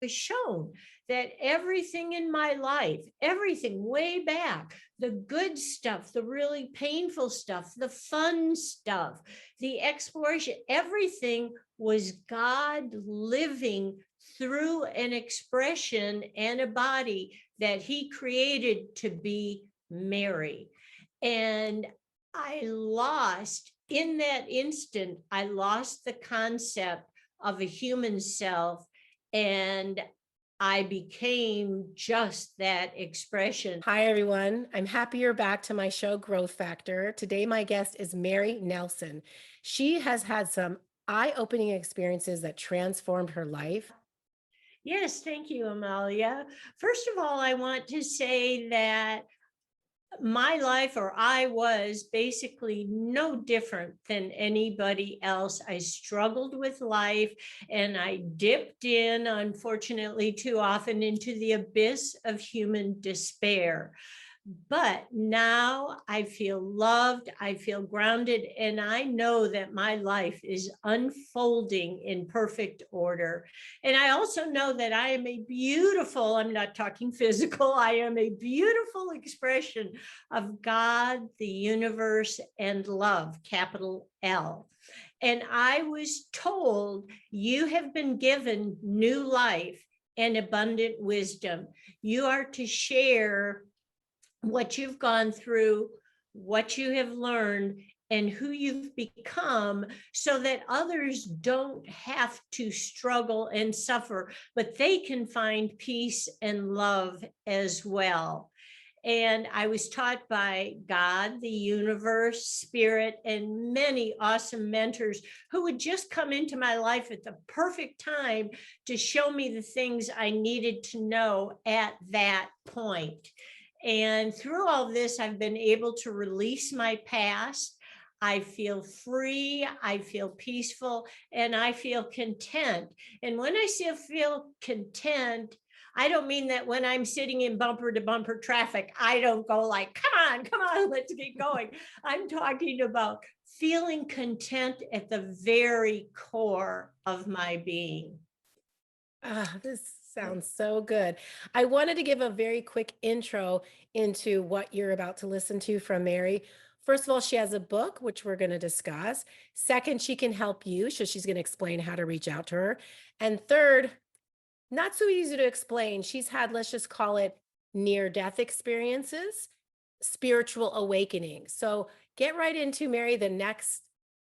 was shown that everything in my life, everything way back, the good stuff, the really painful stuff, the fun stuff, the exploration, everything was God living through an expression and a body that he created to be Mary. And in that instant, I lost the concept of a human self, and I became just that expression. Hi, everyone. I'm happy you're back to my show, Growth Factor. Today, my guest is Mary Nelson. She has had some eye-opening experiences that transformed her life. Yes, thank you, Amalia. First of all, I want to say that my life, or I was basically no different than anybody else. I struggled with life and I dipped in, unfortunately, too often into the abyss of human despair. But now I feel loved, I feel grounded, and I know that my life is unfolding in perfect order. And I also know that I am a beautiful, I'm not talking physical, I am a beautiful expression of God, the universe, and love, capital L. And I was told, you have been given new life and abundant wisdom. You are to share what you've gone through, what you have learned, and who you've become, so that others don't have to struggle and suffer, but they can find peace and love as well. And I was taught by God, the universe, spirit, and many awesome mentors who would just come into my life at the perfect time to show me the things I needed to know at that point. And through all this, I've been able to release my past. I feel free, I feel peaceful, and I feel content. And when I say feel content, I don't mean that when I'm sitting in bumper to bumper traffic, I don't go like, come on, let's get going. I'm talking about feeling content at the very core of my being. This sounds so good. I wanted to give a very quick intro into what you're about to listen to from Mary. First of all, she has a book, which we're going to discuss. Second, she can help you. So she's going to explain how to reach out to her. And third, not so easy to explain. She's had, let's just call it near-death experiences, spiritual awakening. So get right into, Mary, the next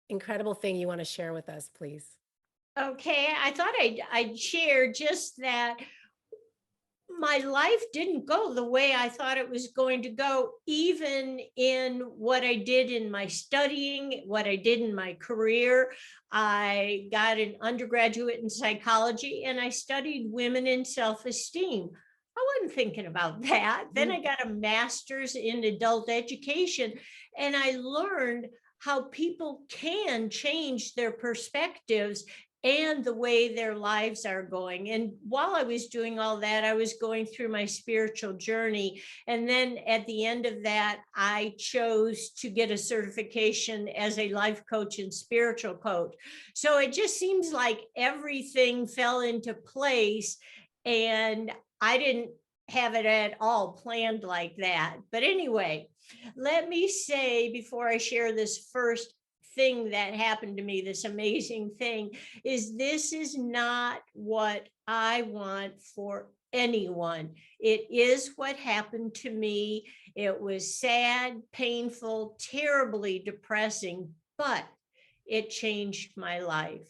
incredible thing you want to share with us, please. Okay, I thought I'd share just that my life didn't go the way I thought it was going to go, even in what I did in my studying, what I did in my career. I got an undergraduate in psychology and I studied women in self-esteem. I wasn't thinking about that. Then I got a master's in adult education and I learned how people can change their perspectives and the way their lives are going. And while I was doing all that, I was going through my spiritual journey. And then at the end of that, I chose to get a certification as a life coach and spiritual coach. So it just seems like everything fell into place, and I didn't have it at all planned like that. But anyway, let me say before I share this first thing that happened to me, this amazing thing, is this is not what I want for anyone. It is what happened to me. It was sad, painful, terribly depressing, but it changed my life.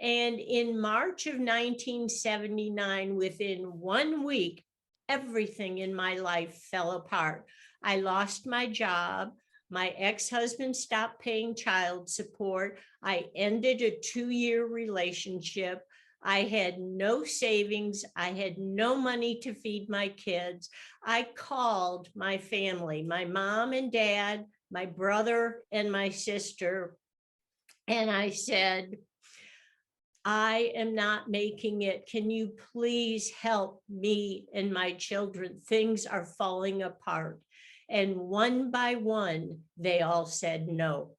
And in March of 1979, within 1 week, everything in my life fell apart. I lost my job. My ex-husband stopped paying child support. I ended a 2-year relationship. I had no savings. I had no money to feed my kids. I called my family, my mom and dad, my brother and my sister, and I said, I am not making it. Can you please help me and my children? Things are falling apart. And one by one, they all said no.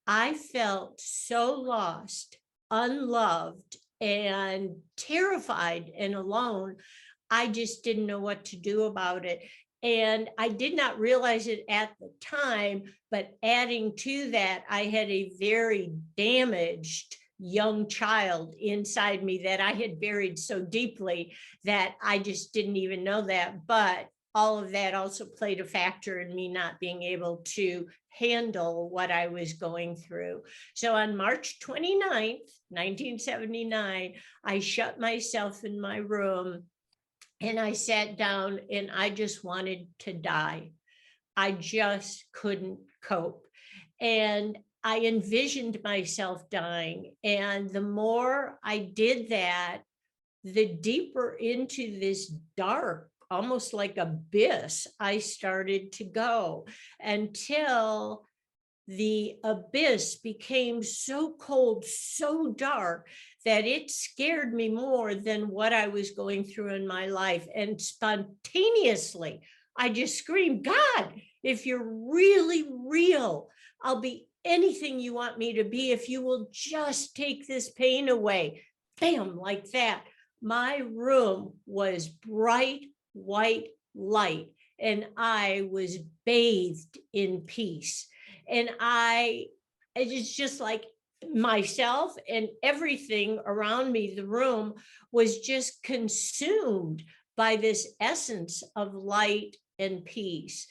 I felt so lost, unloved, and terrified and alone. I just didn't know what to do about it. And I did not realize it at the time, but adding to that, I had a very damaged young child inside me that I had buried so deeply that I just didn't even know that. But all of that also played a factor in me not being able to handle what I was going through. So on March 29th, 1979, I shut myself in my room and I sat down and I just wanted to die. I just couldn't cope. And I envisioned myself dying. And the more I did that, the deeper into this dark, almost like abyss, I started to go until the abyss became so cold, so dark that it scared me more than what I was going through in my life. And spontaneously, I just screamed, God, if you're really real, I'll be anything you want me to be if you will just take this pain away. Bam, like that. My room was bright white light, and I was bathed in peace. And it's just like myself and everything around me, the room was just consumed by this essence of light and peace.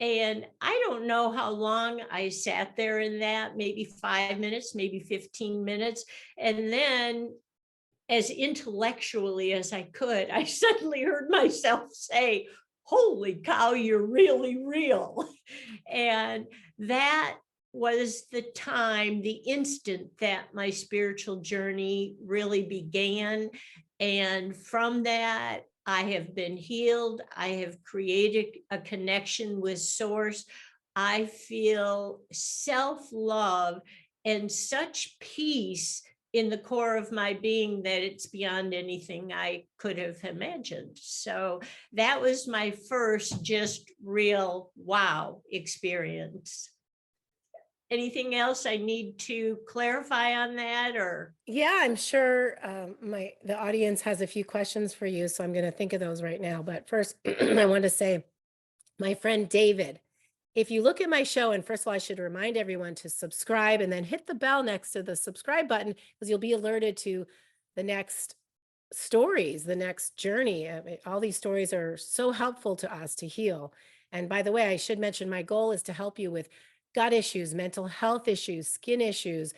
And I don't know how long I sat there in that, maybe 5 minutes, maybe 15 minutes. And then, as intellectually as I could, I suddenly heard myself say, holy cow, you're really real. And that was the time, the instant that my spiritual journey really began. And from that, I have been healed. I have created a connection with Source. I feel self-love and such peace in the core of my being that it's beyond anything I could have imagined. So that was my first just real wow experience. Anything else I need to clarify on that, or? Yeah, I'm sure the audience has a few questions for you, so I'm going to think of those right now. But first, I want to say, my friend David, if you look at my show, and first of all, I should remind everyone to subscribe and then hit the bell next to the subscribe button because you'll be alerted to the next stories, the next journey. I mean, all these stories are so helpful to us to heal. And by the way, I should mention my goal is to help you with gut issues, mental health issues, skin issues,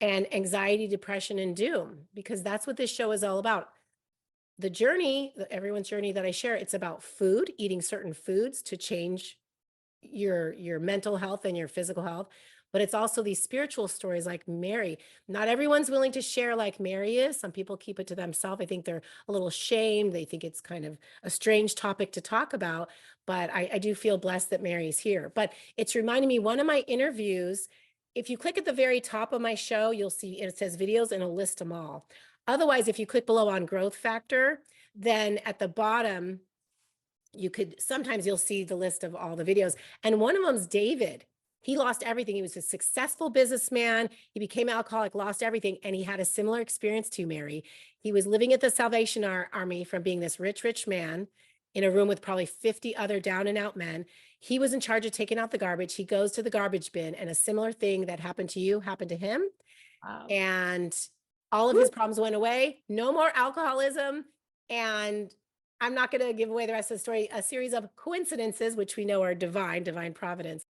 and anxiety, depression, and doom, because that's what this show is all about. The journey, everyone's journey that I share, it's about food, eating certain foods to change your mental health and your physical health. But it's also these spiritual stories like Mary. Not everyone's willing to share like Mary is. Some people keep it to themselves. I think they're a little ashamed. They think it's kind of a strange topic to talk about. But I do feel blessed that Mary's here. But it's reminding me, one of my interviews, if you click at the very top of my show, you'll see it says videos and it'll list them all. Otherwise, if you click below on growth factor, then at the bottom, sometimes you'll see the list of all the videos. And one of them's David. He lost everything. He was a successful businessman. He became alcoholic, lost everything. And he had a similar experience to Mary. He was living at the Salvation Army from being this rich, rich man in a room with probably 50 other down and out men. He was in charge of taking out the garbage. He goes to the garbage bin, and a similar thing that happened to you happened to him. Wow. And all of his problems went away. No more alcoholism. And I'm not going to give away the rest of the story. A series of coincidences, which we know are divine providence.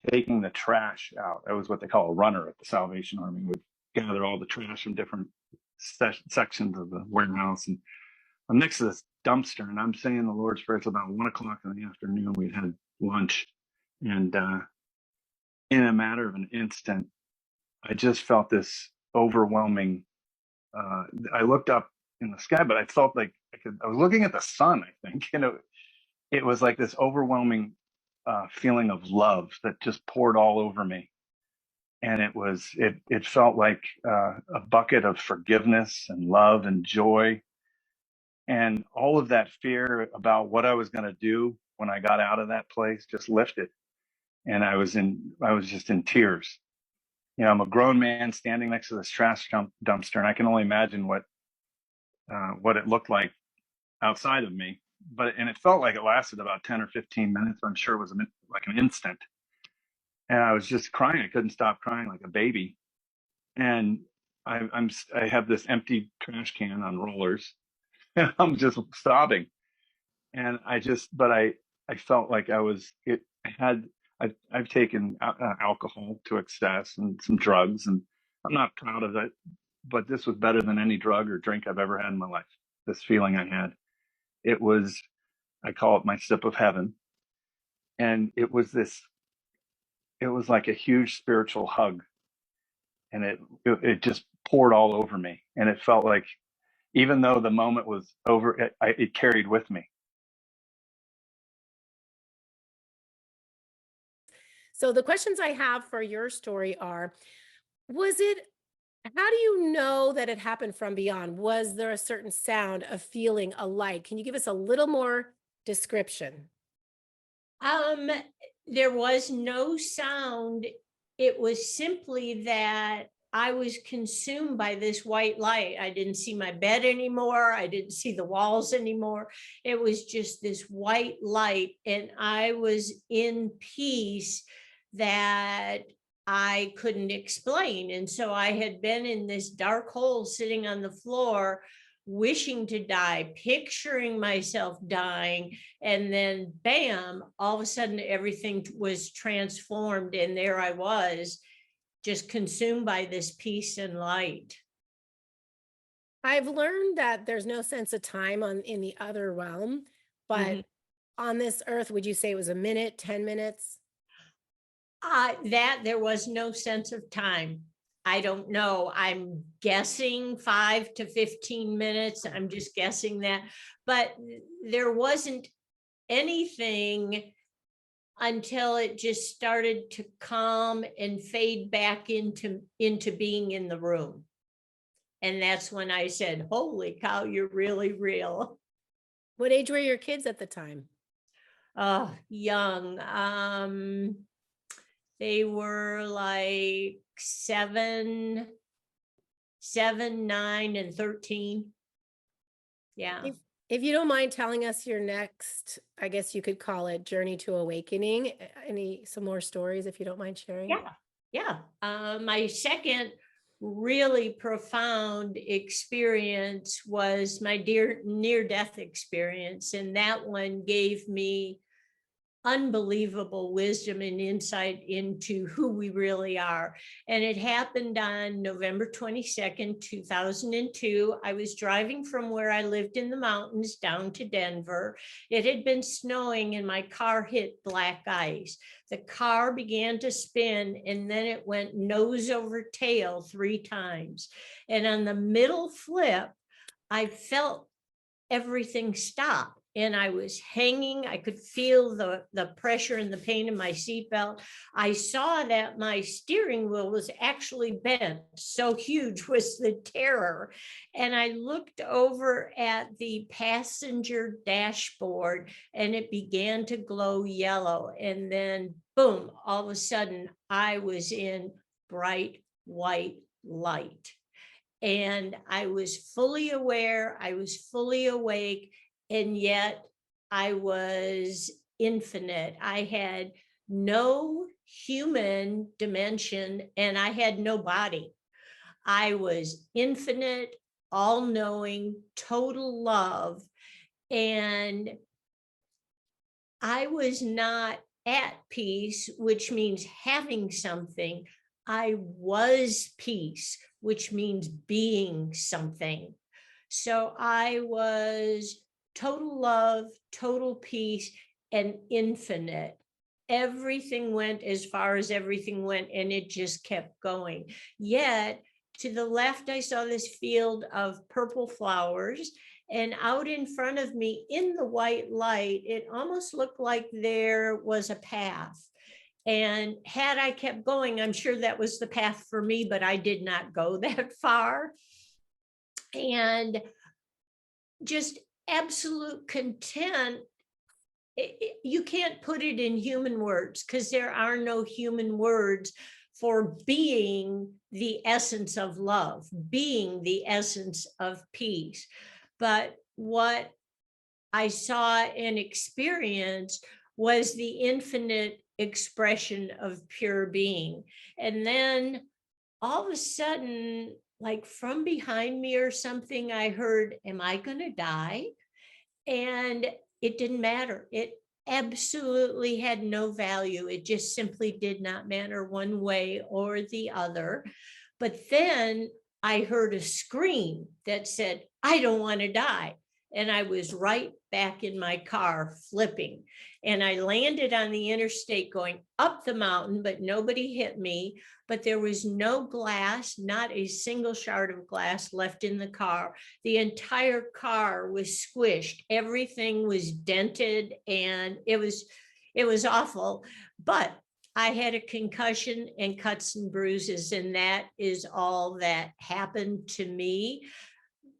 Taking the trash out. That was what they call a runner at the Salvation Army. Would gather all the trash from different sections of the warehouse, and I'm next to this dumpster, and I'm saying the Lord's Prayer. It's about 1 o'clock in the afternoon. We'd had lunch, and in a matter of an instant, I just felt this overwhelming. I looked up in the sky, but I felt like I was looking at the sun, I think, and it was like this overwhelming feeling of love that just poured all over me. And it felt like a bucket of forgiveness and love and joy. And all of that fear about what I was going to do when I got out of that place just lifted. And I was just in tears. I'm a grown man standing next to this trash dumpster, and I can only imagine what it looked like outside of me. And it felt like it lasted about 10 or 15 minutes. I'm sure it was like an instant. And I was just crying. I couldn't stop crying like a baby. And I have this empty trash can on rollers, and I'm just sobbing. And I felt like I've taken alcohol to excess and some drugs, and I'm not proud of it, but this was better than any drug or drink I've ever had in my life. This feeling I had, I call it my sip of heaven. And it was like a huge spiritual hug, and it just poured all over me. And it felt like, even though the moment was over, it carried with me. So the questions I have for your story are, how do you know that it happened from beyond? Was there a certain sound, a feeling, a light? Can you give us a little more description? Um, there was no sound. It was simply that I was consumed by this white light. I didn't see my bed anymore. I didn't see the walls anymore. It was just this white light, and I was in peace that I couldn't explain. And so I had been in this dark hole sitting on the floor, wishing to die, picturing myself dying, and then bam, all of a sudden everything was transformed, and there I was, just consumed by this peace and light. I've learned that there's no sense of time in the other realm, but Mhm. on this earth, would you say it was a minute, 10 minutes? That there was no sense of time. I don't know. I'm guessing 5 to 15 minutes. I'm just guessing that, but there wasn't anything until it just started to calm and fade back into being in the room. And that's when I said, holy cow, you're really real. What age were your kids at the time? Young. They were like 7, 9, and 13. Yeah. If you don't mind telling us your next, I guess you could call it journey to awakening, some more stories, if you don't mind sharing? Yeah. Yeah. My second really profound experience was my near-death experience. And that one gave me unbelievable wisdom and insight into who we really are. And it happened on November 22nd, 2002. I was driving from where I lived in the mountains down to Denver. It had been snowing and my car hit black ice. The car began to spin, and then it went nose over tail 3 times. And on the middle flip, I felt everything stop, and I was hanging. I could feel the pressure and the pain in my seatbelt. I saw that my steering wheel was actually bent. So huge was the terror. And I looked over at the passenger dashboard, and it began to glow yellow. And then boom, all of a sudden I was in bright white light. And I was fully aware, I was fully awake, and yet I was infinite. I had no human dimension, and I had no body. I was infinite, all knowing, total love. And I was not at peace, which means having something. I was peace, which means being something. So I was total love, total peace, and infinite. Everything went as far as everything went, and it just kept going. Yet to the left, I saw this field of purple flowers. And out in front of me in the white light, it almost looked like there was a path. And had I kept going, I'm sure that was the path for me, but I did not go that far. And just absolute content. You can't put it in human words because there are no human words, for being the essence of love, being the essence of peace. But what I saw and experienced was the infinite expression of pure being. And then all of a sudden, like from behind me or something, I heard, am I going to die? And it didn't matter. It absolutely had no value. It just simply did not matter one way or the other. But then I heard a scream that said, I don't want to die. And I was right back in my car flipping. And I landed on the interstate going up the mountain, but nobody hit me. But there was no glass, not a single shard of glass left in the car. The entire car was squished. Everything was dented, and it was awful. But I had a concussion and cuts and bruises, and that is all that happened to me.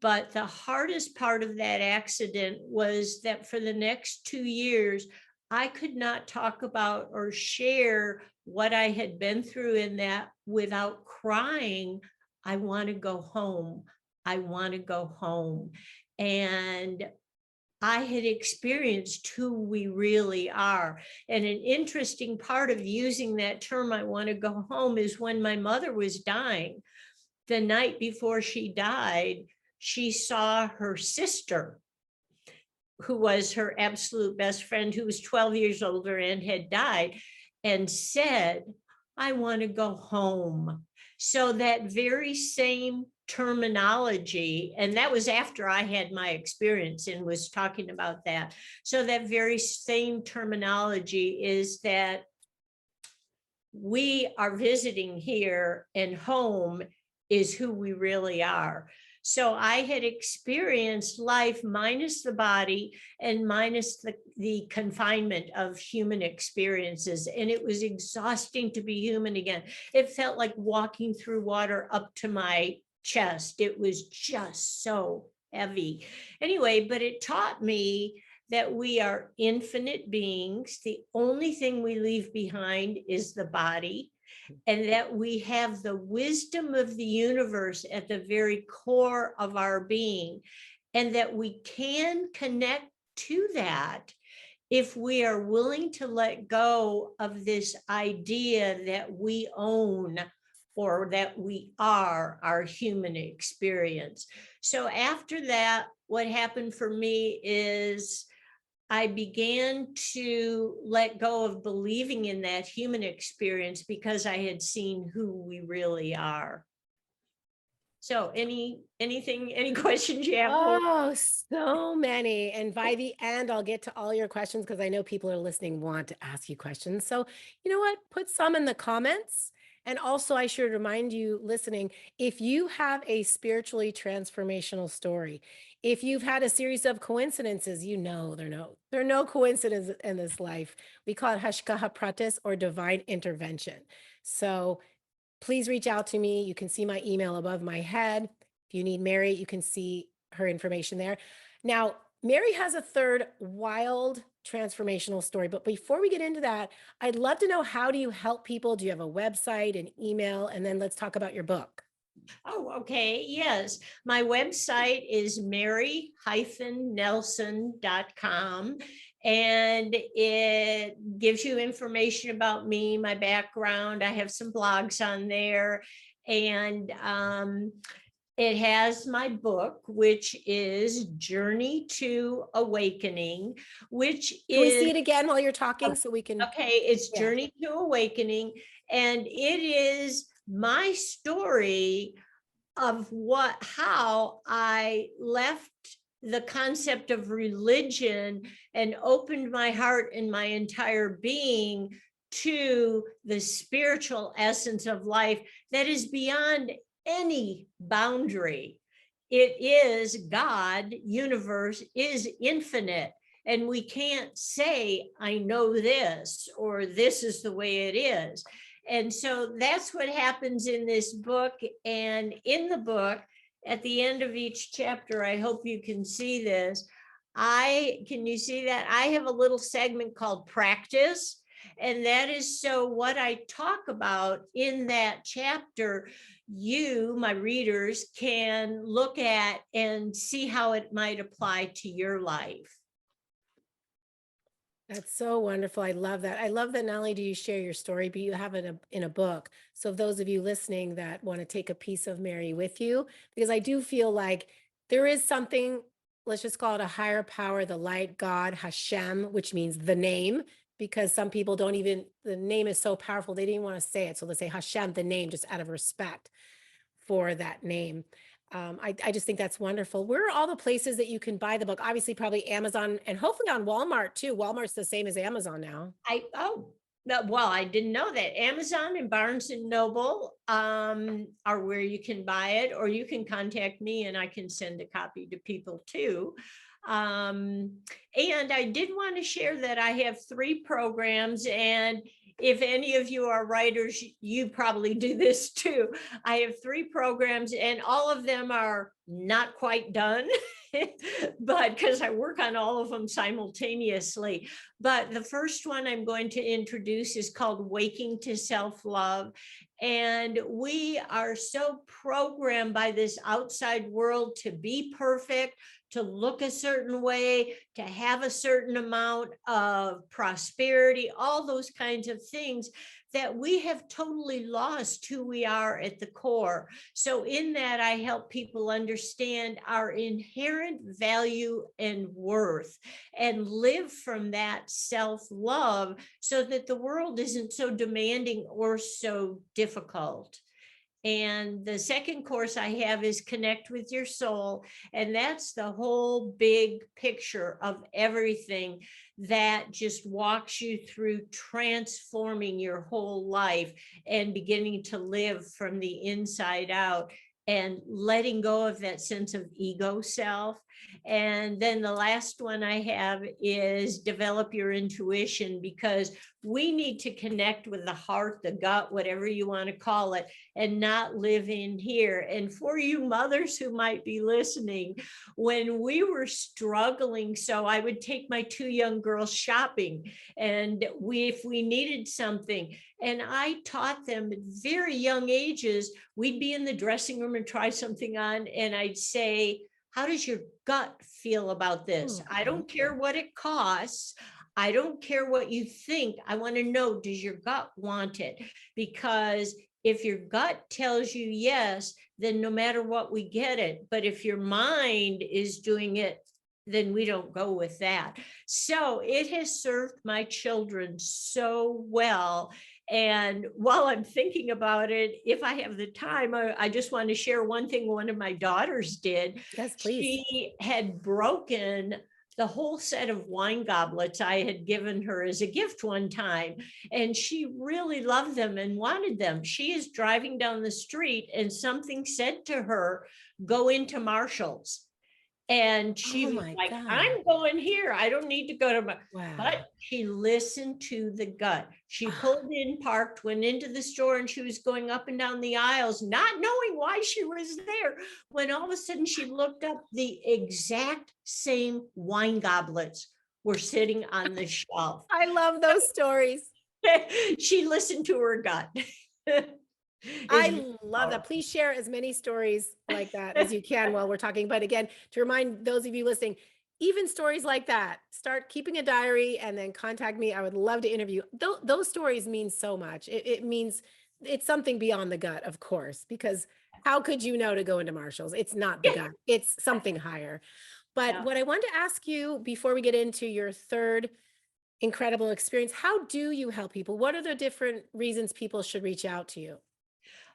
But the hardest part of that accident was that for the next 2 years, I could not talk about or share what I had been through in that without crying. I want to go home. I want to go home. And I had experienced who we really are. And an interesting part of using that term, I want to go home, is when my mother was dying, the night before she died, she saw her sister, who was her absolute best friend, who was 12 years older and had died, and said, I want to go home. So that very same terminology, and that was after I had my experience and was talking about that. So that very same terminology is that we are visiting here, and home is who we really are. So I had experienced life minus the body and minus the confinement of human experiences. And it was exhausting to be human again. It felt like walking through water up to my chest. It was just so heavy. Anyway, but it taught me that we are infinite beings. The only thing we leave behind is the body, and that we have the wisdom of the universe at the very core of our being, and that we can connect to that if we are willing to let go of this idea that we own or that we are our human experience. So after that, what happened for me is I began to let go of believing in that human experience because I had seen who we really are. So any questions you have? Oh, so many. And by the end, I'll get to all your questions because I know people are listening want to ask you questions. So, you know what? Put some in the comments. And also, I should remind you listening, if you have a spiritually transformational story, if you've had a series of coincidences, you know there are no coincidences in this life. We call it hashkaha pratis, or divine intervention. So please reach out to me. You can see my email above my head. If you need Mary, you can see her information there. Now, Mary has a third wild transformational story. But before we get into that, I'd love to know, how do you help people? Do you have a website, an email? And then let's talk about your book. Oh, okay. Yes. My website is mary-nelson.com, and it gives you information about me, my background. I have some blogs on there, and it has my book, which is Journey to Awakening, which Can we see is, it again while you're talking so we can? okay, it's Yeah. Journey to Awakening, and it is my story of how I left the concept of religion and opened my heart and my entire being to the spiritual essence of life that is beyond any boundary. It is God, universe is infinite. And we can't say, I know this, or this is the way it is. And so that's what happens in this book. And in the book, at the end of each chapter, I hope you can see this. Can you see that? I have a little segment called practice. And that is so what I talk about in that chapter, you, my readers, can look at and see how it might apply to your life. That's so wonderful. I love that. I love that not only do you share your story, but you have it in a book. So those of you listening that want to take a piece of Mary with you, because I do feel like there is something, let's just call it a higher power, the light, God, Hashem, which means the name, because some people don't even, the name is so powerful, they didn't want to say it. So they say Hashem, the name, just out of respect for that name. I just think that's wonderful. Where are all the places that you can buy the book? Obviously, probably Amazon and hopefully on Walmart too. Walmart's the same as Amazon now. Well, I didn't know that. Amazon and Barnes and Noble are where you can buy it, or you can contact me and I can send a copy to people too. And I did want to share that I have 3 programs, and if any of you are writers, you probably do this too. I have 3 programs and all of them are not quite done, but because I work on all of them simultaneously. But the first one I'm going to introduce is called Waking to Self-Love. And we are so programmed by this outside world to be perfect, to look a certain way, to have a certain amount of prosperity, all those kinds of things, that we have totally lost who we are at the core. So in that, I help people understand our inherent value and worth and live from that self-love so that the world isn't so demanding or so difficult. And the second course I have is Connect with Your Soul. And that's the whole big picture of everything that just walks you through transforming your whole life and beginning to live from the inside out and letting go of that sense of ego self. And then the last one I have is Develop Your Intuition, because we need to connect with the heart, the gut, whatever you want to call it, and not live in here. And for you mothers who might be listening, when we were struggling, so I would take my 2 young girls shopping, and if we needed something, and I taught them at very young ages, we'd be in the dressing room and try something on, and I'd say, how does your gut feel about this? I don't care what it costs. I don't care what you think. I want to know, does your gut want it? Because if your gut tells you yes, then no matter what, we get it. But if your mind is doing it, then we don't go with that. So it has served my children so well. And while I'm thinking about it, if I have the time, I just want to share one thing one of my daughters did. Yes, please. She had broken the whole set of wine goblets I had given her as a gift one time, and she really loved them and wanted them. She is driving down the street and something said to her, go into Marshall's. And she Oh was my like, God. I'm going here. I don't need to go to my, Wow. but she listened to the gut. She pulled in, parked, went into the store, and she was going up and down the aisles, not knowing why she was there. When all of a sudden she looked up, the exact same wine goblets were sitting on the shelf. I love those stories. She listened to her gut. I love that. Please share as many stories like that as you can while we're talking. But again, to remind those of you listening, even stories like that, start keeping a diary and then contact me. I would love to interview. Those stories mean so much. It means it's something beyond the gut, of course, because how could you know to go into Marshall's? It's not the gut, it's something higher. But what I want to ask you before we get into your third incredible experience, how do you help people? What are the different reasons people should reach out to you?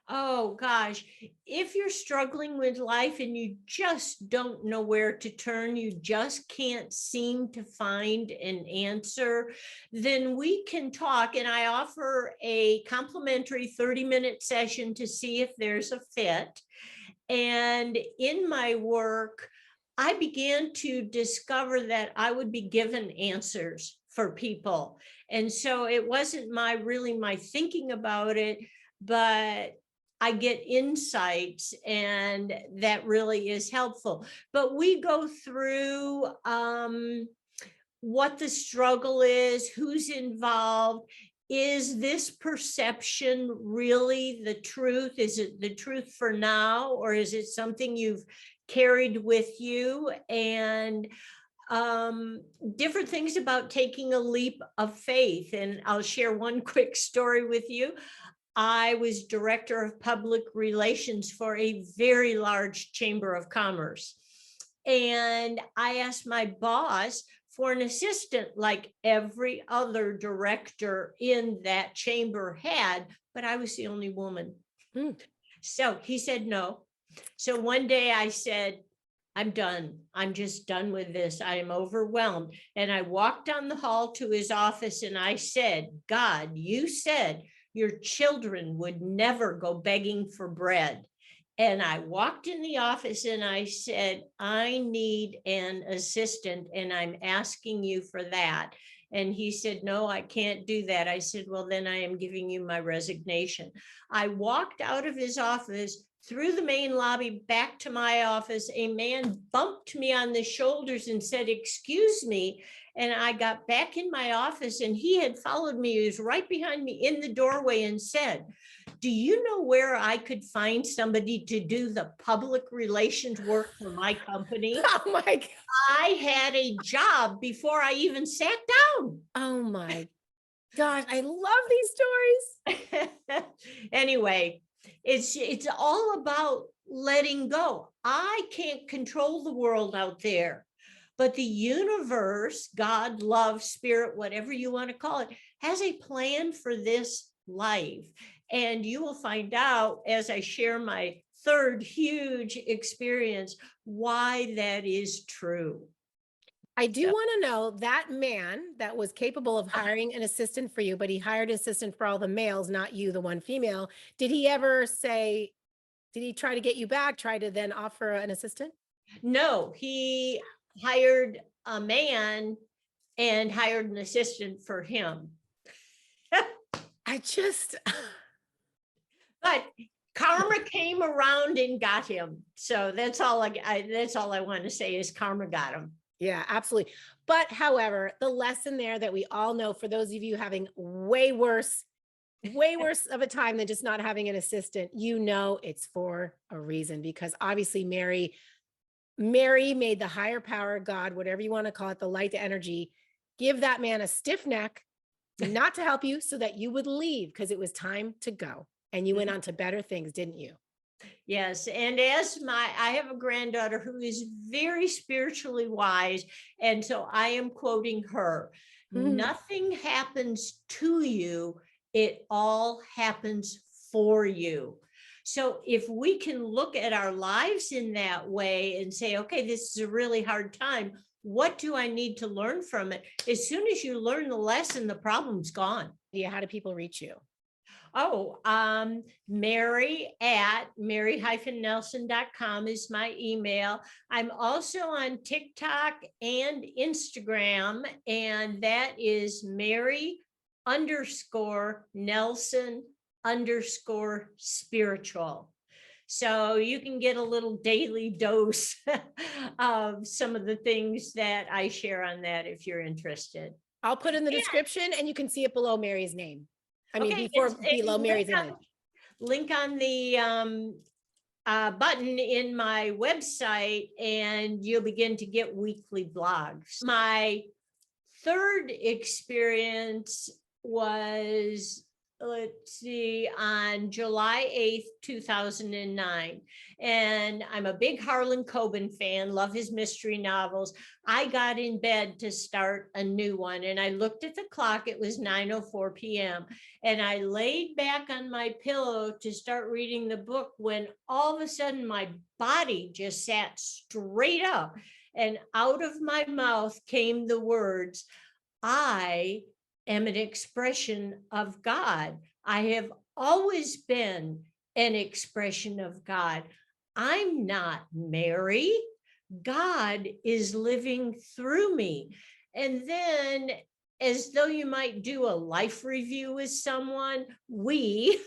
Oh gosh, if you're struggling with life and you just don't know where to turn, you just can't seem to find an answer, then we can talk. And I offer a complimentary 30-minute session to see if there's a fit. And in my work, I began to discover that I would be given answers for people. And so it wasn't really my thinking about it, but I get insights, and that really is helpful. But we go through what the struggle is, who's involved. Is this perception really the truth? Is it the truth for now, or is it something you've carried with you? And different things about taking a leap of faith. And I'll share one quick story with you. I was director of public relations for a very large chamber of commerce. And I asked my boss for an assistant like every other director in that chamber had, but I was the only woman. So he said no. So one day I said, I'm done. I'm just done with this. I am overwhelmed. And I walked down the hall to his office and I said, God, you said your children would never go begging for bread. And I walked in the office and I said, I need an assistant and I'm asking you for that. And he said, no, I can't do that. I said, well, then I am giving you my resignation. I walked out of his office through the main lobby back to my office. A man bumped me on the shoulders and said, excuse me. And I got back in my office and he had followed me. He was right behind me in the doorway and said, do you know where I could find somebody to do the public relations work for my company? Oh my God. I had a job before I even sat down. Oh my gosh. I love these stories. Anyway, it's all about letting go. I can't control the world out there, but the universe, God, love, spirit, whatever you want to call it, has a plan for this life. And you will find out as I share my third huge experience why that is true. I do want to know that man that was capable of hiring an assistant for you, but he hired an assistant for all the males, not you, the one female. Did he ever say, did he try to get you back, try to then offer an assistant? No, he hired a man and hired an assistant for him. I just, But karma came around and got him. So that's all that's all I want to say is karma got him. yeah, absolutely. But however, the lesson there that we all know, for those of you having way worse of a time than just not having an assistant, you know, it's for a reason, because obviously Mary made the higher power, God, whatever you want to call it, the light, the energy, give that man a stiff neck, not to help you, so that you would leave, because it was time to go. And you went on to better things, didn't you? Yes. And as I have a granddaughter who is very spiritually wise. And so I am quoting her, nothing happens to you. It all happens for you. So if we can look at our lives in that way and say, okay, this is a really hard time. What do I need to learn from it? As soon as you learn the lesson, the problem's gone. Yeah. How do people reach you? Oh, Mary@mary-nelson.com is my email. I'm also on TikTok and Instagram, and that is Mary_Nelson_spiritual. So you can get a little daily dose of some of the things that I share on that if you're interested. I'll put in the description and you can see it below Mary's name. I mean, Okay, below Mary's image. Link on the button in my website, and you'll begin to get weekly blogs. My third experience was, let's see, on July 8th, 2009. And I'm a big Harlan Coben fan, love his mystery novels. I got in bed to start a new one and I looked at the clock, it was 9:04 p.m. And I laid back on my pillow to start reading the book when all of a sudden my body just sat straight up and out of my mouth came the words, I am an expression of God. I have always been an expression of God. I'm not Mary. God is living through me. And then as though you might do a life review with someone, we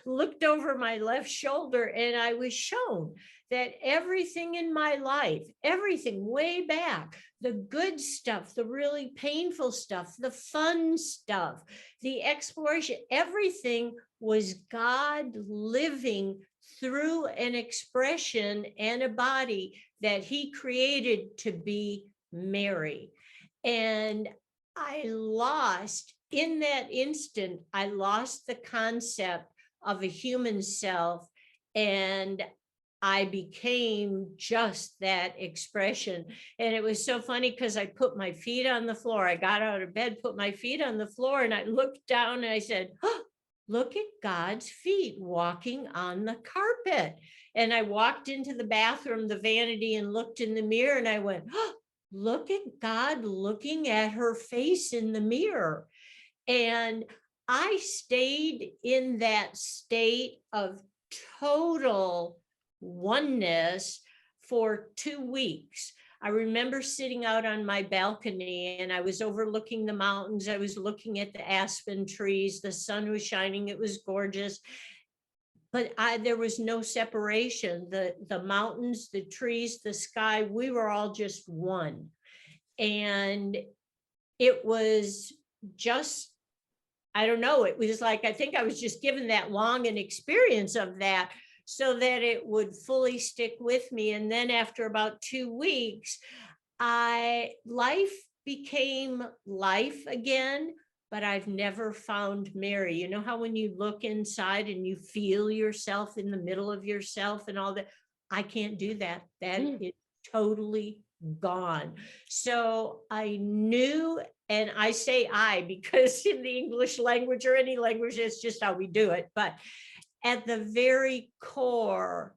looked over my left shoulder and I was shown that everything in my life, everything way back, the good stuff, the really painful stuff, the fun stuff, the exploration, everything was God living through an expression and a body that he created to be Mary. And I lost, in that instant, I lost the concept of a human self, and I became just that expression. And it was so funny because I put my feet on the floor. I got out of bed, put my feet on the floor, and I looked down and I said, oh, look at God's feet walking on the carpet. And I walked into the bathroom, the vanity, and looked in the mirror, and I went, oh, look at God looking at her face in the mirror. And I stayed in that state of total oneness for 2 weeks. I remember sitting out on my balcony and I was overlooking the mountains. I was looking at the aspen trees. The sun was shining. It was gorgeous. But there was no separation. The mountains, the trees, the sky, we were all just one. And it was just, I don't know, it was like, I think I was just given that long an experience of that so that it would fully stick with me. And then after about 2 weeks, life became life again, but I've never found Mary. You know how when you look inside and you feel yourself in the middle of yourself and all that? I can't do that. That is totally gone. So I knew, and I say I because in the English language or any language, it's just how we do it. But at the very core,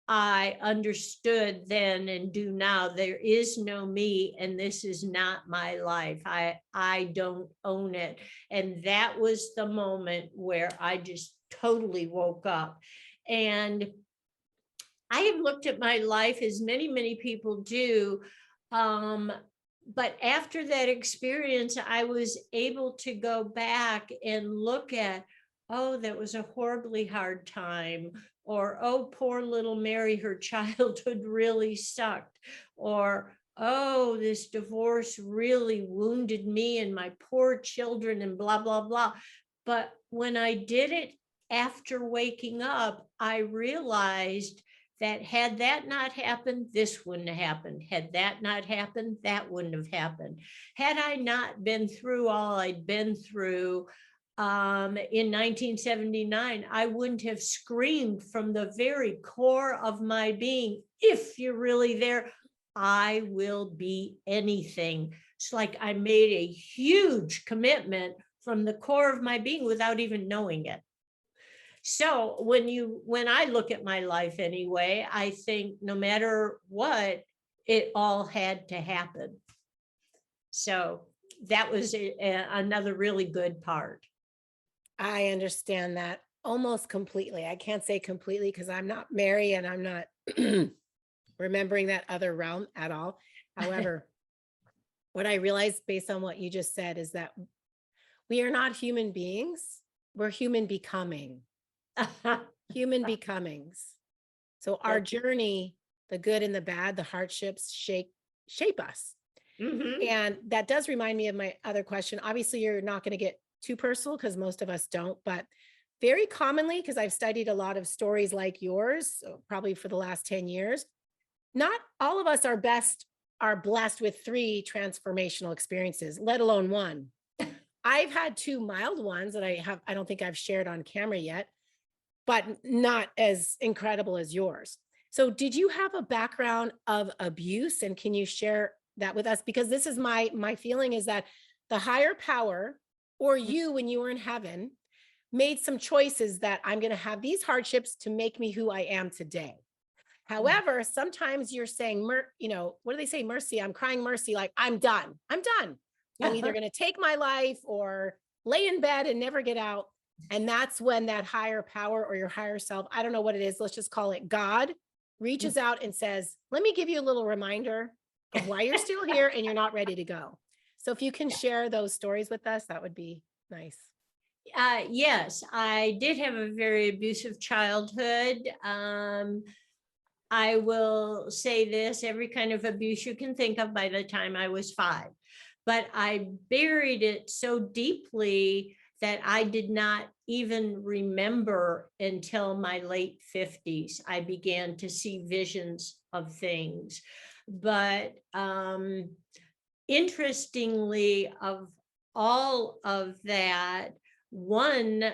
I understood then and do now, there is no me, and this is not my life. I don't own it. And that was the moment where I just totally woke up. And I have looked at my life as many people do. But after that experience, I was able to go back and look at, oh, that was a horribly hard time, or, oh, poor little Mary, her childhood really sucked, or, oh, this divorce really wounded me and my poor children and blah, blah, blah. But when I did it after waking up, I realized that had that not happened, this wouldn't have happened. Had that not happened, that wouldn't have happened. Had I not been through all I'd been through, in 1979, I wouldn't have screamed from the very core of my being, if you're really there, I will be anything. It's like I made a huge commitment from the core of my being without even knowing it. So when I look at my life anyway, I think no matter what, it all had to happen. So that was another really good part. I understand that almost completely. I can't say completely because I'm not Mary and I'm not remembering that other realm at all. However, what I realized based on what you just said is that we are not human beings. We're human becoming. Human becomings. So our journey, the good and the bad, the hardships shape us. Mm-hmm. And that does remind me of my other question. Obviously, you're not going to get too personal because most of us don't, but very commonly, because I've studied a lot of stories like yours, so probably for the last 10 years, not all of us are blessed with 3 transformational experiences, let alone 1. I've had 2 mild ones that I don't think I've shared on camera yet, but not as incredible as yours. So did you have a background of abuse, and can you share that with us? Because this is my feeling is that the higher power, or you when you were in heaven, made some choices that I'm going to have these hardships to make me who I am today. However, sometimes you're saying, what do they say? Mercy. I'm crying mercy. Like, I'm done. I'm either going to take my life or lay in bed and never get out. And that's when that higher power or your higher self, I don't know what it is, let's just call it God, reaches out and says, let me give you a little reminder of why you're still here and you're not ready to go. So if you can share those stories with us, that would be nice. Yes, I did have a very abusive childhood. I will say this, every kind of abuse you can think of by the time I was 5. But I buried it so deeply that I did not even remember until my late 50s. I began to see visions of things. But interestingly, of all of that, one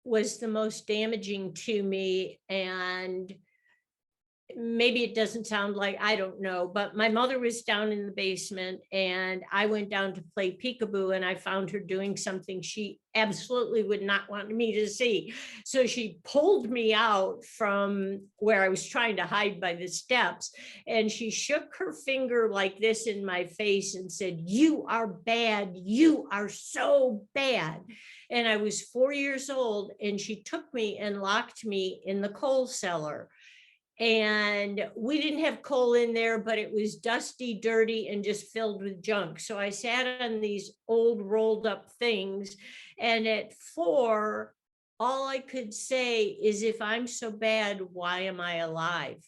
was the most damaging to me, and maybe it doesn't sound like, I don't know, but my mother was down in the basement and I went down to play peekaboo and I found her doing something she absolutely would not want me to see. So she pulled me out from where I was trying to hide by the steps, and she shook her finger like this in my face and said, "You are bad. You are so bad." And I was 4 years old, and she took me and locked me in the coal cellar. And we didn't have coal in there, but it was dusty, dirty, and just filled with junk. So I sat on these old rolled up things. And at 4, all I could say is, if I'm so bad, why am I alive?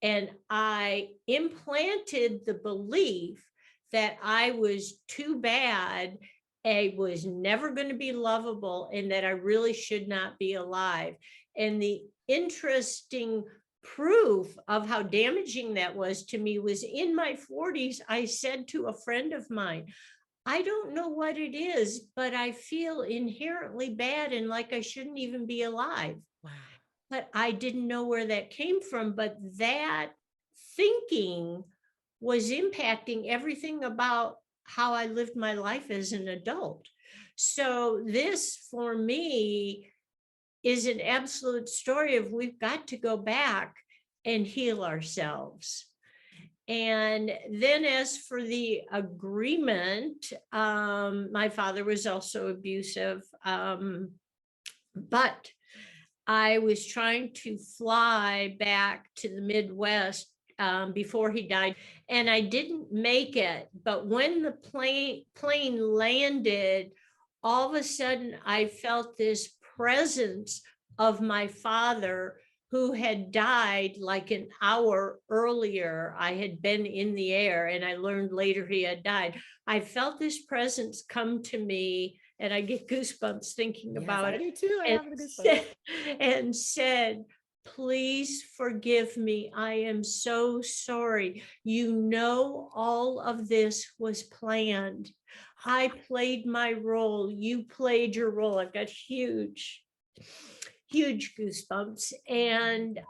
And I implanted the belief that I was too bad, I was never going to be lovable, and that I really should not be alive. And the interesting proof of how damaging that was to me was in my 40s. I said to a friend of mine, "I don't know what it is, but I feel inherently bad and like I shouldn't even be alive." Wow. But I didn't know where that came from. But that thinking was impacting everything about how I lived my life as an adult. So this, for me, is an absolute story of, we've got to go back and heal ourselves. And then as for the agreement, my father was also abusive, but I was trying to fly back to the Midwest before he died, and I didn't make it. But when the plane landed, all of a sudden I felt this presence of my father, who had died like an hour earlier. I had been in the air, and I learned later he had died. I felt this presence come to me, and I get goosebumps thinking Yes, about I it. do too. I And have the goosebumps. and said, "Please forgive me. I am so sorry. You know, all of this was planned. I played my role. You played your role." I've got huge goosebumps. And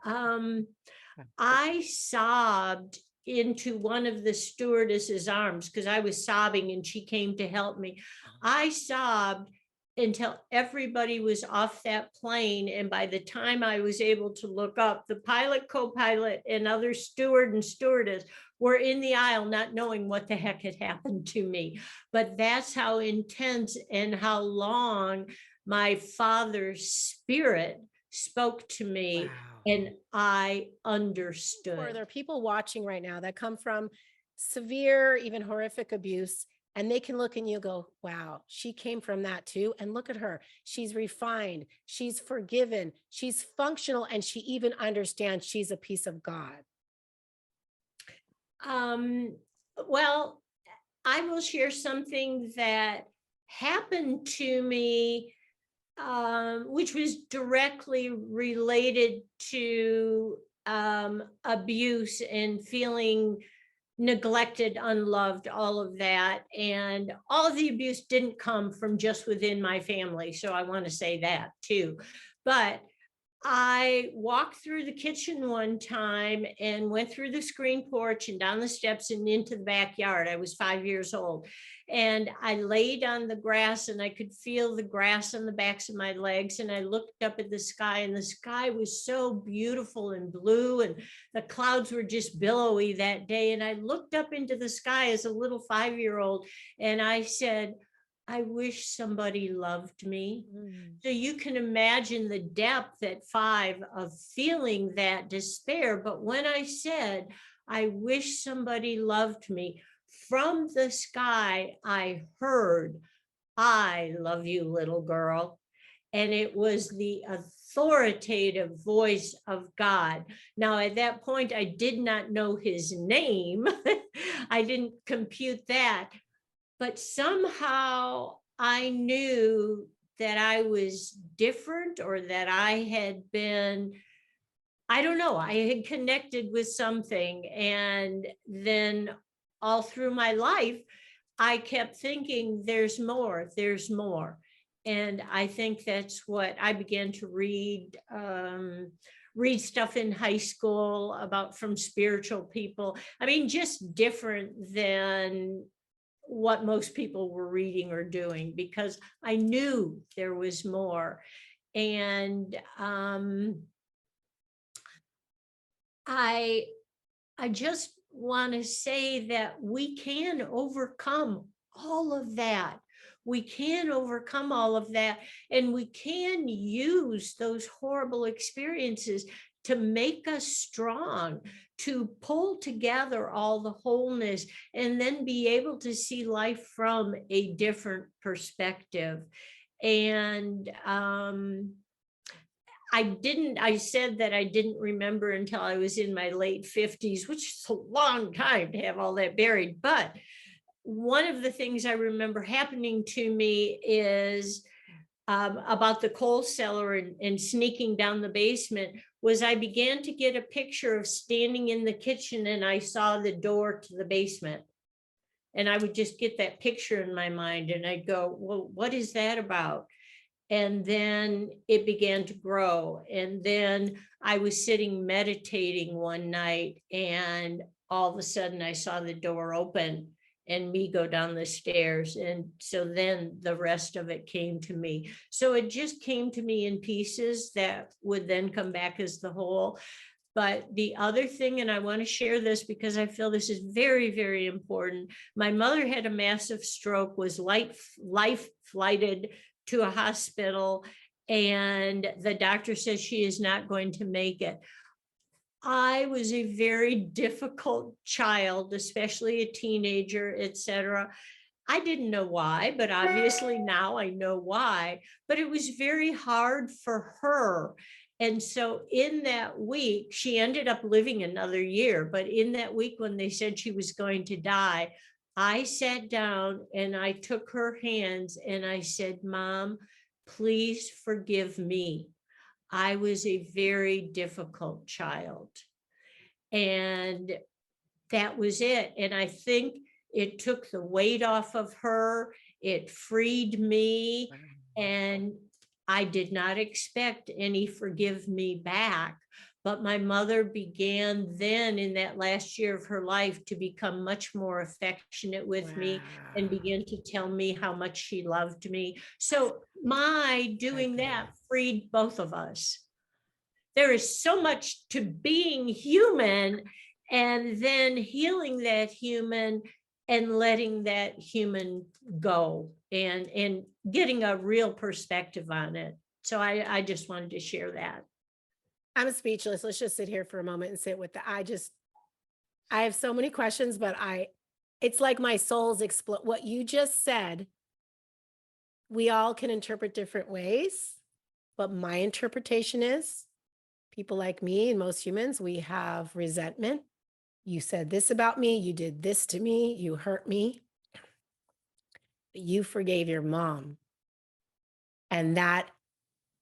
I sobbed into one of the stewardess's arms because I was sobbing and she came to help me. I sobbed until everybody was off that plane. And by the time I was able to look up, the pilot, co-pilot, and other steward and stewardess were in the aisle, not knowing what the heck had happened to me. But that's how intense and how long my father's spirit spoke to me. Wow. And I Or understood. there are people watching right now that come from severe, even horrific abuse, and they can look and you go, wow, she came from that too. And look at her. She's refined. She's forgiven. She's functional. And she even understands she's a piece of God. Well, I will share something that happened to me, which was directly related to abuse and feeling neglected, unloved, all of that. And all of the abuse didn't come from just within my family. So I want to say that too. But I walked through the kitchen one time and went through the screen porch and down the steps and into the backyard. I was 5 years old. And I laid on the grass and I could feel the grass on the backs of my legs. And I looked up at the sky, and the sky was so beautiful and blue, and the clouds were just billowy that day. And I looked up into the sky as a little 5-year-old and I said, "I wish somebody loved me." So you can imagine the depth at 5 of feeling that despair. But when I said, "I wish somebody loved me," from the sky, I heard, "I love you, little girl." And it was the authoritative voice of God. Now, at that point, I did not know his name. I didn't compute that, but somehow I knew that I was different, or that I had been, I don't know, I had connected with something. And then all through my life, I kept thinking, there's more, there's more. And I think that's what I began to read stuff in high school about from spiritual people. I mean, just different than what most people were reading or doing, because I knew there was more. And I just want to say that we can overcome all of that. We can overcome all of that, and we can use those horrible experiences to make us strong, to pull together all the wholeness, and then be able to see life from a different perspective. And I said that I didn't remember until I was in my late 50s, which is a long time to have all that buried. But one of the things I remember happening to me is about the coal cellar and sneaking down the basement, was I began to get a picture of standing in the kitchen and I saw the door to the basement. And I would just get that picture in my mind and I'd go, well, what is that about? And then it began to grow. And then I was sitting meditating one night, and all of a sudden I saw the door open and me go down the stairs. And so then the rest of it came to me. So it just came to me in pieces that would then come back as the whole. But the other thing, and I want to share this because I feel this is very, very important. My mother had a massive stroke, was life flighted to a hospital, and the doctor says she is not going to make it. I was a very difficult child, especially a teenager, etc. I didn't know why, but obviously now I know why. But it was very hard for her. And so in that week, she ended up living another year. But in that week, when they said she was going to die, I sat down and I took her hands and I said, Mom, please forgive me. I was a very difficult child. And that was it. And I think it took the weight off of her. It freed me. And I did not expect any forgive me back. But my mother began then in that last year of her life to become much more affectionate with me and began to tell me how much she loved me. So my doing that freed both of us. There is so much to being human, and then healing that human and letting that human go, and getting a real perspective on it. So I just wanted to share that. I'm speechless. Let's just sit here for a moment and sit with the, I have so many questions, but it's like my soul's explode. What you just said, we all can interpret different ways, but my interpretation is people like me and most humans, we have resentment. You said this about me. You did this to me. You hurt me. But you forgave your mom. And that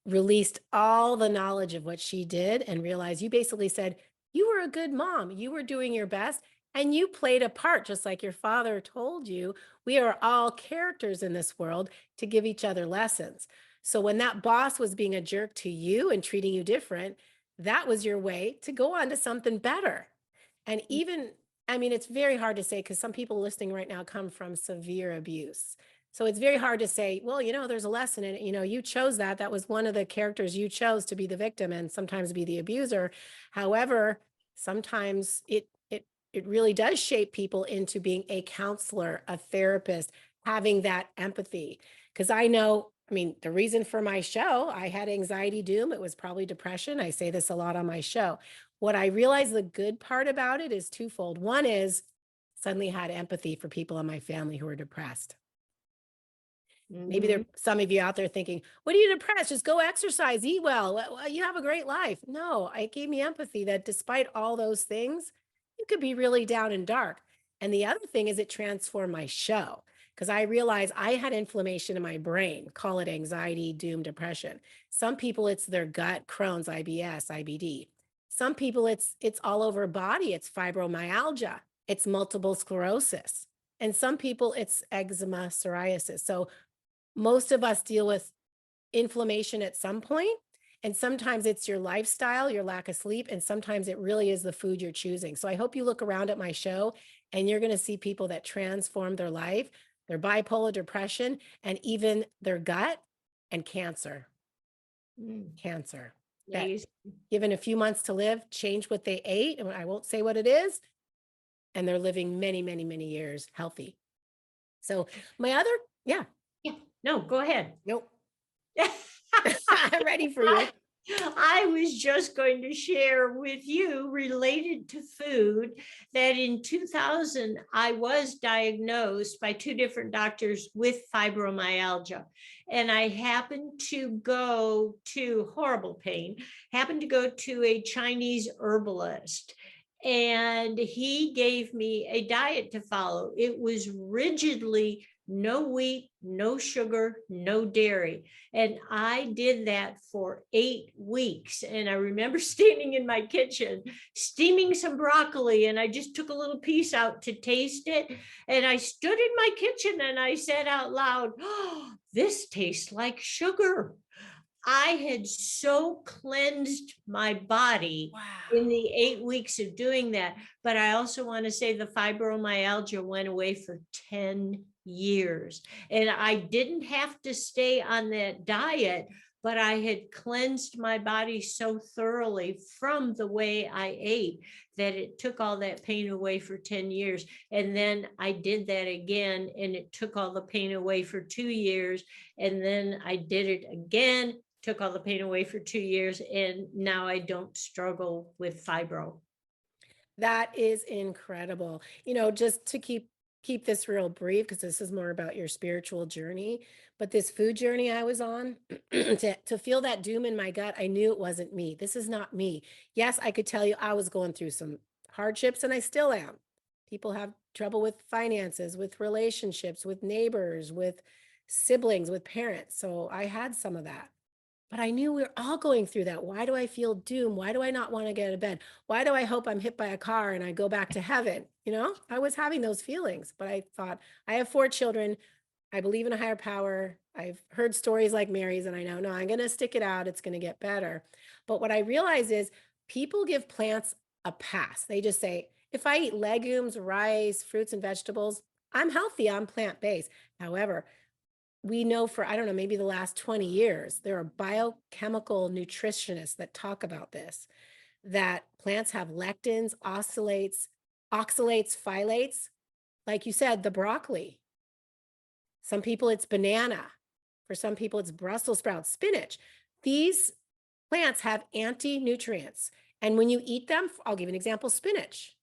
released all the knowledge of what she did and realized you basically said, you were a good mom. You were doing your best and you played a part, just like your father told you. We are all characters in this world to give each other lessons. So when that boss was being a jerk to you and treating you different, that was your way to go on to something better. And even, I mean, it's very hard to say because some people listening right now come from severe abuse. So it's very hard to say, well, there's a lesson in it. You chose that. That was one of the characters you chose to be the victim and sometimes be the abuser. However, sometimes it really does shape people into being a counselor, a therapist, having that empathy. Because I know, the reason for my show, I had anxiety doom. It was probably depression. I say this a lot on my show. What I realized the good part about it is twofold. One is suddenly had empathy for people in my family who were depressed. Maybe Mhm. there some of you out there thinking, what are you depressed? Just go exercise, eat well. You have a great life. No, it gave me empathy that despite all those things, you could be really down and dark. And the other thing is it transformed my show because I realized I had inflammation in my brain, call it anxiety, doom, depression. Some people it's their gut, Crohn's, IBS, IBD. Some people it's all over body, it's fibromyalgia, it's multiple sclerosis. And some people it's eczema, psoriasis. So most of us deal with inflammation at some point, and sometimes it's your lifestyle, your lack of sleep, and sometimes it really is the food you're choosing. So I hope you look around at my show and you're going to see people that transform their life, their bipolar depression, and even their gut and cancer. Mm. Cancer. Yeah, That you given a few months to live, change what they ate, and I won't say what it is, and they're living many, many, many years healthy. So my other, yeah, yeah. No, go ahead. nope. I'm ready for you. I was just going to share with you related to food that in 2000, I was diagnosed by two different doctors with fibromyalgia. And I happened to go to horrible pain, happened to go to a Chinese herbalist. And he gave me a diet to follow. It was rigidly no wheat, no sugar, no dairy. And I did that for 8 weeks. And I remember standing in my kitchen, steaming some broccoli, and I just took a little piece out to taste it. And I stood in my kitchen and I said out loud, oh, this tastes like sugar. I had so cleansed my body in Wow. the 8 weeks of doing that. But I also want to say the fibromyalgia went away for 10 years. And I didn't have to stay on that diet, but I had cleansed my body so thoroughly from the way I ate that it took all that pain away for 10 years. And then I did that again, and it took all the pain away for 2 years. And then I did it again, took all the pain away for 2 years, and now I don't struggle with fibro. That is incredible. Just to keep this real brief, because this is more about your spiritual journey, but this food journey I was on, to feel that doom in my gut, I knew it wasn't me. This is not me. Yes, I could tell you I was going through some hardships, and I still am. People have trouble with finances, with relationships, with neighbors, with siblings, with parents. So I had some of that. But I knew we are all going through that. Why do I feel doom? Why do I not want to get out of bed? Why do I hope I'm hit by a car and I go back to heaven? I was having those feelings, but I thought, I have 4 children. I believe in a higher power. I've heard stories like Mary's, and I know, no, I'm going to stick it out. It's going to get better. But what I realize is people give plants a pass. They just say, if I eat legumes, rice, fruits, and vegetables, I'm healthy. I'm plant based. However, we know for, I don't know, maybe the last 20 years, there are biochemical nutritionists that talk about this, that plants have lectins, oxalates, phthalates. Like you said, the broccoli. Some people it's banana. For some people it's Brussels sprouts, spinach. These plants have anti-nutrients. And when you eat them, I'll give you an example, spinach.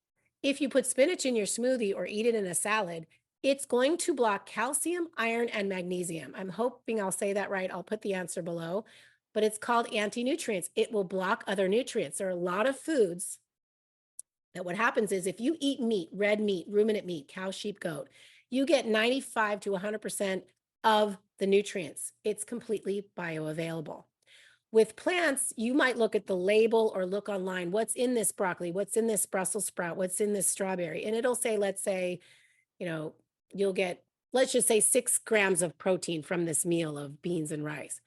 If you put spinach in your smoothie or eat it in a salad, it's going to block calcium, iron, and magnesium. I'm hoping I'll say that right. I'll put the answer below, but it's called anti-nutrients. It will block other nutrients. There are a lot of foods that what happens is if you eat meat, red meat, ruminant meat, cow, sheep, goat, you get 95 to 100% of the nutrients. It's completely bioavailable. With plants, you might look at the label or look online, what's in this broccoli, what's in this Brussels sprout, what's in this strawberry, and it'll say, let's say, you'll get, let's just say 6 grams of protein from this meal of beans and rice.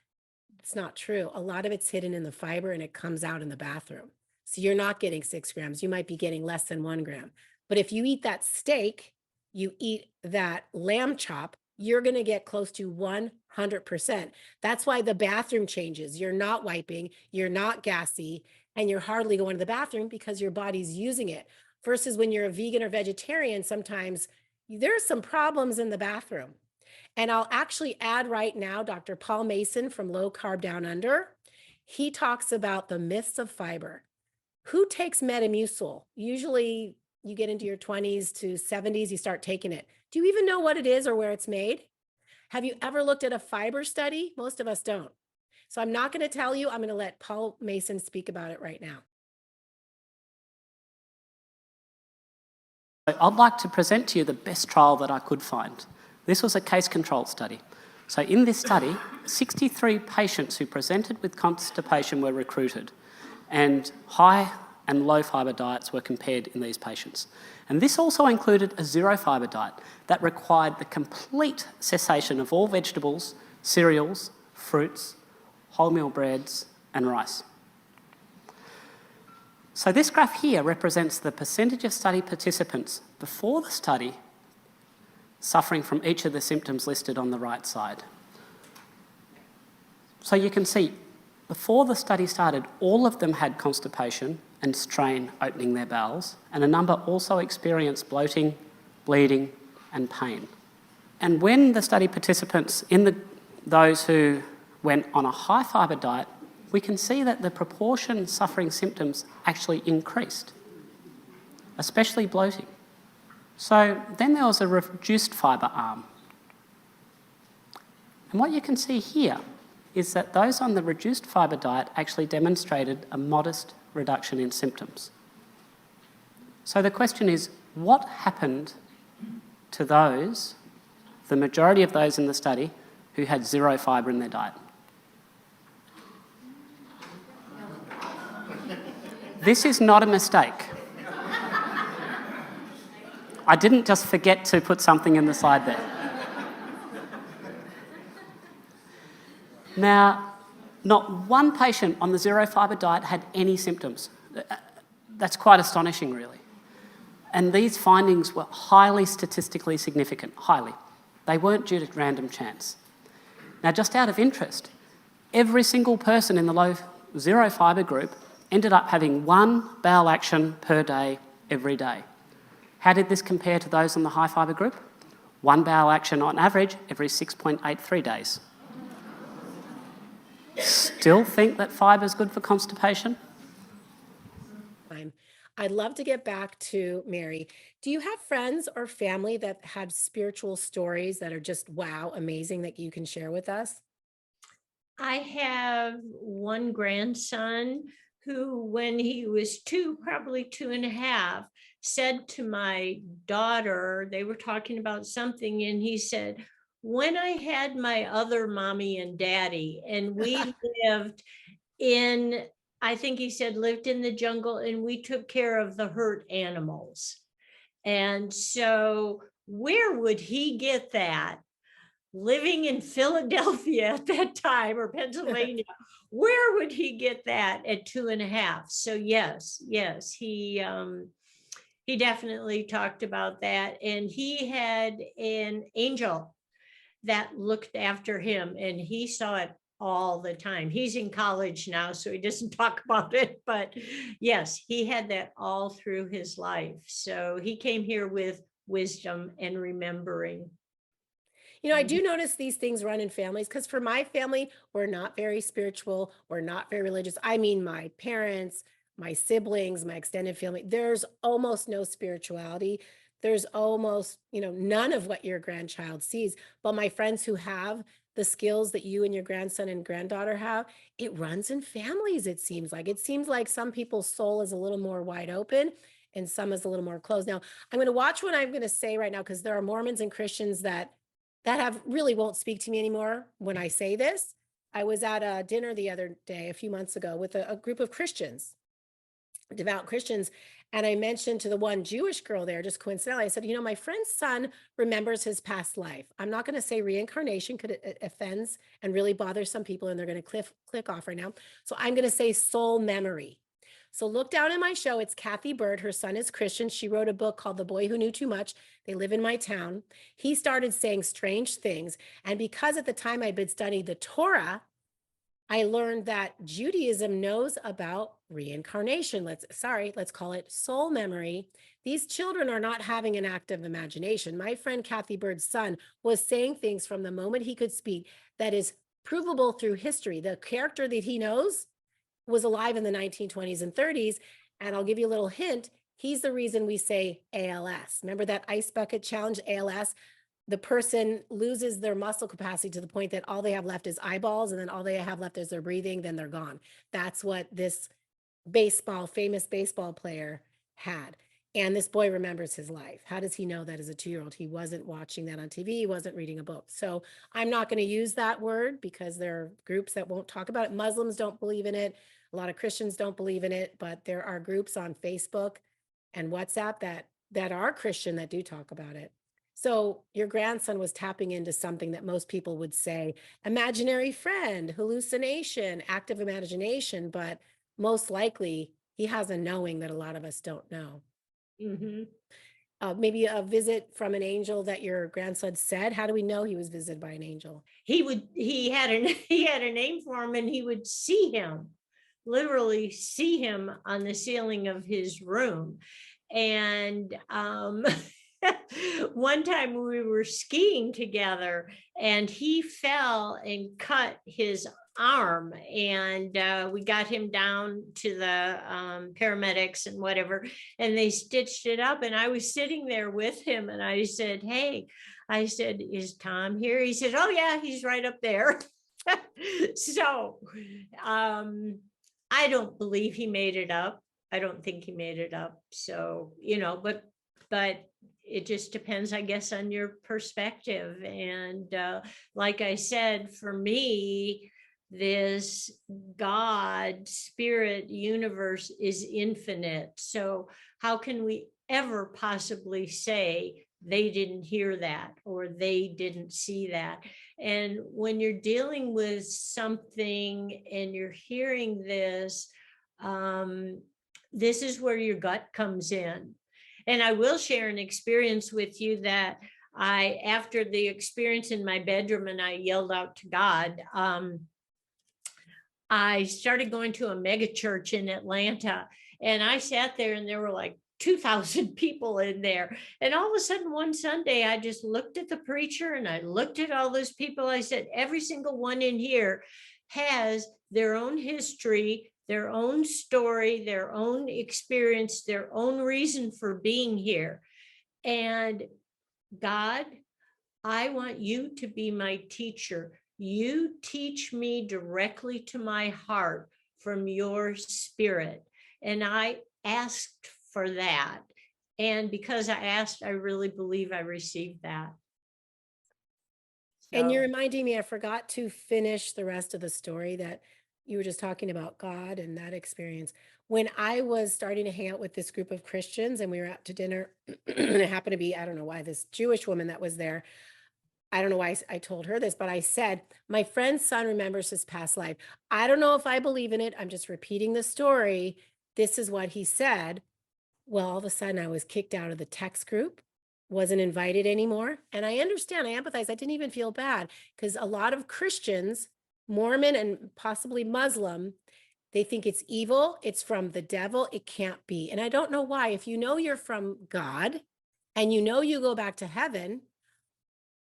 It's not true. A lot of it's hidden in the fiber and it comes out in the bathroom. So you're not getting 6 grams. You might be getting less than 1 gram. But if you eat that steak, you eat that lamb chop, you're going to get close to 100%. That's why the bathroom changes. You're not wiping, you're not gassy, and you're hardly going to the bathroom because your body's using it. Versus when you're a vegan or vegetarian, sometimes there's some problems in the bathroom. And I'll actually add right now, Dr. Paul Mason from Low Carb Down Under, he talks about the myths of fiber. Who takes Metamucil? Usually you get into your 20s to 70s, you start taking it. Do you even know what it is or where it's made? Have you ever looked at a fiber study? Most of us don't. So I'm not going to tell you. I'm going to let Paul Mason speak about it right now. I'd like to present to you the best trial that I could find. This was a case control study. So in this study, 63 patients who presented with constipation were recruited, and high and low fibre diets were compared in these patients. And this also included a zero fibre diet that required the complete cessation of all vegetables, cereals, fruits, wholemeal breads, and rice. So this graph here represents the percentage of study participants before the study suffering from each of the symptoms listed on the right side. So you can see, before the study started, all of them had constipation and strain opening their bowels, and a number also experienced bloating, bleeding, and pain. And when the study participants, those who went on a high fibre diet, we can see that the proportion suffering symptoms actually increased, especially bloating. So then there was a reduced fibre arm. And what you can see here is that those on the reduced fibre diet actually demonstrated a modest reduction in symptoms. So the question is, what happened to those, the majority of those in the study, who had zero fibre in their diet? This is not a mistake. I didn't just forget to put something in the slide there. Now, not one patient on the zero fibre diet had any symptoms. That's quite astonishing, really. And these findings were highly statistically significant, highly. They weren't due to random chance. Now, just out of interest, every single person in the low zero fibre group ended up having one bowel action per day, every day. How did this compare to those in the high fibre group? One bowel action on average every 6.83 days. Still think that fibre is good for constipation? I'd love to get back to Mary. Do you have friends or family that had spiritual stories that are just, wow, amazing that you can share with us? I have one grandson who, when he was probably 2.5, said to my daughter, they were talking about something, and he said, when I had my other mommy and daddy, and we lived in, I think he said, lived in the jungle, and we took care of the hurt animals. And so where would he get that? Living in Philadelphia at that time, or Pennsylvania, where would he get that at 2.5? So yes, he definitely talked about that. And he had an angel that looked after him, and he saw it all the time. He's in college now, so he doesn't talk about it, but yes, he had that all through his life. So he came here with wisdom and remembering. You know, I do notice these things run in families, because for my family, we're not very spiritual, we're not very religious. I mean, my parents, my siblings, my extended family, there's almost no spirituality. There's almost, none of what your grandchild sees. But my friends who have the skills that you and your grandson and granddaughter have, it runs in families, it seems like. It seems like some people's soul is a little more wide open and some is a little more closed. Now, I'm going to watch what I'm going to say right now, because there are Mormons and Christians that have really won't speak to me anymore when I say this. I was at a dinner the other day, a few months ago, with a group of Christians, devout Christians. And I mentioned to the one Jewish girl there, just coincidentally, I said, my friend's son remembers his past life. I'm not going to say reincarnation, because it offends and really bothers some people, and they're going to click off right now. So I'm going to say soul memory. So look down in my show. It's Kathy Bird. Her son is Christian. She wrote a book called The Boy Who Knew Too Much. They live in my town. He started saying strange things. And because at the time I'd been studying the Torah, I learned that Judaism knows about reincarnation. Let's call it soul memory. These children are not having an active imagination. My friend Kathy Bird's son was saying things from the moment he could speak that is provable through history. The character that he knows was alive in the 1920s and 30s. And I'll give you a little hint. He's the reason we say ALS. Remember that ice bucket challenge, ALS? The person loses their muscle capacity to the point that all they have left is eyeballs, and then all they have left is their breathing, then they're gone. That's what this famous baseball player had. And this boy remembers his life. How does he know that as a 2-year-old? He wasn't watching that on TV. He wasn't reading a book. So I'm not going to use that word because there are groups that won't talk about it. Muslims don't believe in it. A lot of Christians don't believe in it, but there are groups on Facebook and WhatsApp that are Christian that do talk about it. So your grandson was tapping into something that most people would say, imaginary friend, hallucination, active imagination, but most likely he has a knowing that a lot of us don't know. Maybe a visit from an angel that your grandson said. How do we know he was visited by an angel? He had a name for him, and he would see him, literally see him on the ceiling of his room. And one time we were skiing together, and he fell and cut his arm, and we got him down to the paramedics and whatever, and they stitched it up, and I was sitting there with him, and I said, hey, I said, is Tom here? He said, oh yeah, he's right up there. So I don't believe he made it up. I don't think he made it up. So, but it just depends, I guess, on your perspective. And like I said, for me, this God, spirit, universe is infinite. So how can we ever possibly say they didn't hear that or they didn't see that? And when you're dealing with something and you're hearing this, this is where your gut comes in. And I will share an experience with you that after the experience in my bedroom and I yelled out to God, I started going to a mega church in Atlanta, and I sat there and there were like 2,000 people in there. And all of a sudden one Sunday, I just looked at the preacher and I looked at all those people. I said, every single one in here has their own history, their own story, their own experience, their own reason for being here. And God, I want you to be my teacher. You teach me directly to my heart from your spirit. And I asked for that. And because I asked, I really believe I received that. And you're reminding me, I forgot to finish the rest of the story that you were just talking about God and that experience. When I was starting to hang out with this group of Christians and we were out to dinner, and it happened to be, I don't know why, this Jewish woman that was there. I don't know why I told her this, but I said, my friend's son remembers his past life. I don't know if I believe in it. I'm just repeating the story. This is what he said. Well, all of a sudden I was kicked out of the text group, wasn't invited anymore. And I understand, I empathize. I didn't even feel bad because a lot of Christians, Mormon and possibly Muslim, they think it's evil. It's from the devil. It can't be. And I don't know why. If you know you're from God and you know you go back to heaven,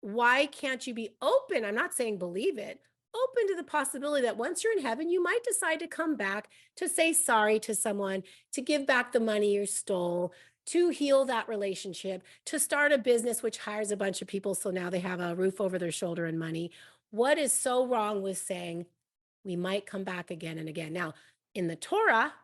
why can't you be open? I'm not saying believe it, open to the possibility that once you're in heaven, you might decide to come back to say sorry to someone, to give back the money you stole, to heal that relationship, to start a business which hires a bunch of people so now they have a roof over their shoulder and money. What is so wrong with saying we might come back again and again? Now, in the Torah,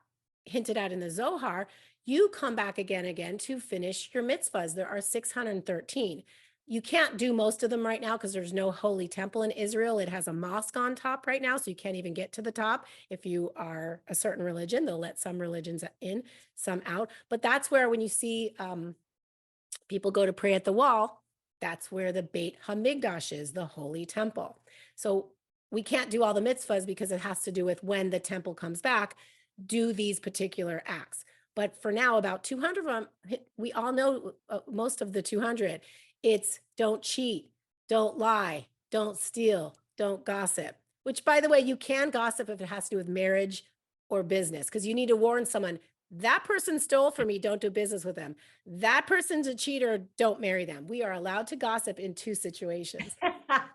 hinted at in the Zohar, you come back again and again to finish your mitzvahs. There are 613. You can't do most of them right now because there's no holy temple in Israel. It has a mosque on top right now, so you can't even get to the top. If you are a certain religion, they'll let some religions in, some out. But that's where when you see people go to pray at the wall, that's where the Beit HaMikdash is, the holy temple. So we can't do all the mitzvahs because it has to do with when the temple comes back, do these particular acts. But for now, about 200 of them, we all know most of the 200. It's don't cheat, don't lie, don't steal, don't gossip, which, by the way, you can gossip if it has to do with marriage or business, because you need to warn someone, that person stole from me, don't do business with them. That person's a cheater, don't marry them. We are allowed to gossip in 2 situations.